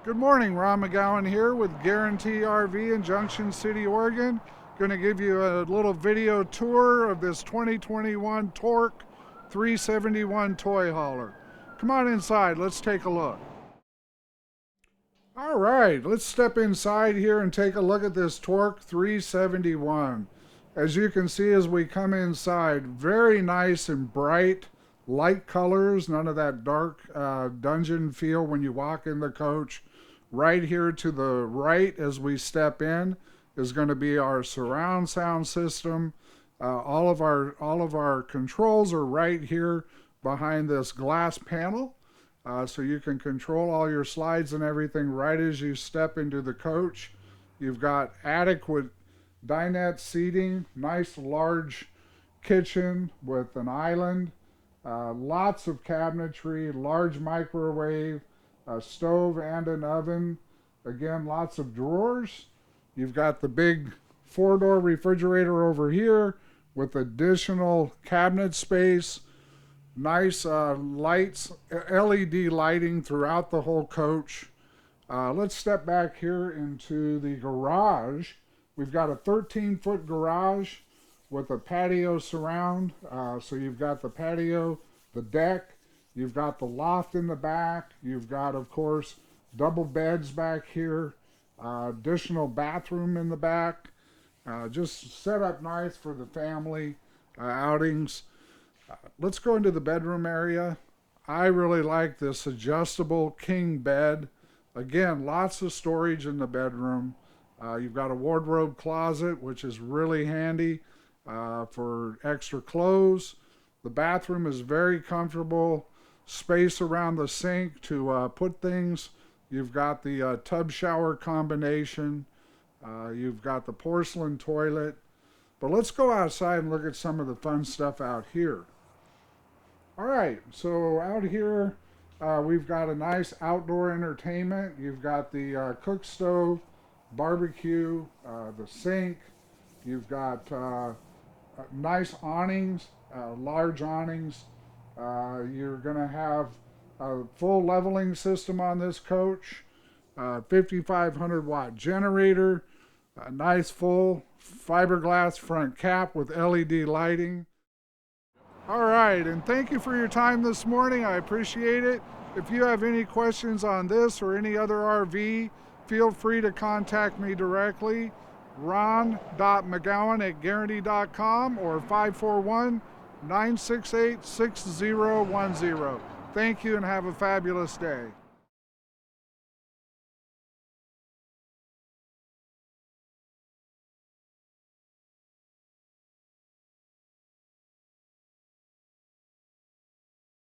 Good morning, Ron McGowan here with Guarantee RV in Junction City, Oregon. Going to give you a little video tour of this 2021 Torque 371 toy hauler. Come on inside, let's take a look. All right, let's step inside here and take a look at this Torque 371. As you can see as we come inside, very nice and bright, light colors, none of that dark dungeon feel when you walk in the coach. Right here to the right as we step in is going to be our surround sound system. All of our controls are right here behind this glass panel. So you can control all your slides and everything right as you step into the coach. You've got adequate dinette seating, nice large kitchen with an island, lots of cabinetry, large microwave, a stove and an oven. Again, lots of drawers. You've got the big 4-door refrigerator over here with additional cabinet space. Nice lights, LED lighting throughout the whole coach. Let's step back here into the garage. We've got a 13-foot garage with a patio surround. So you've got the patio, the deck, you've got the loft in the back. You've got, of course, double beds back here, additional bathroom in the back. Just set up nice for the family outings. Let's go into the bedroom area. I really like this adjustable king bed. Again, lots of storage in the bedroom. You've got a wardrobe closet, which is really handy for extra clothes. The bathroom is very comfortable. Space around the sink to put things. You've got the tub shower combination. You've got the porcelain toilet. But let's go outside and look at some of the fun stuff out here. All right, so out here we've got a nice outdoor entertainment. You've got the cook stove, barbecue, the sink. You've got nice awnings, large awnings. You're going to have a full leveling system on this coach, 5,500 watt generator, a nice full fiberglass front cap with LED lighting. All right, and thank you for your time this morning. I appreciate it. If you have any questions on this or any other RV, feel free to contact me directly, ron.mcgowan@guarantee.com or 541-968-6010. Thank you and have a fabulous day.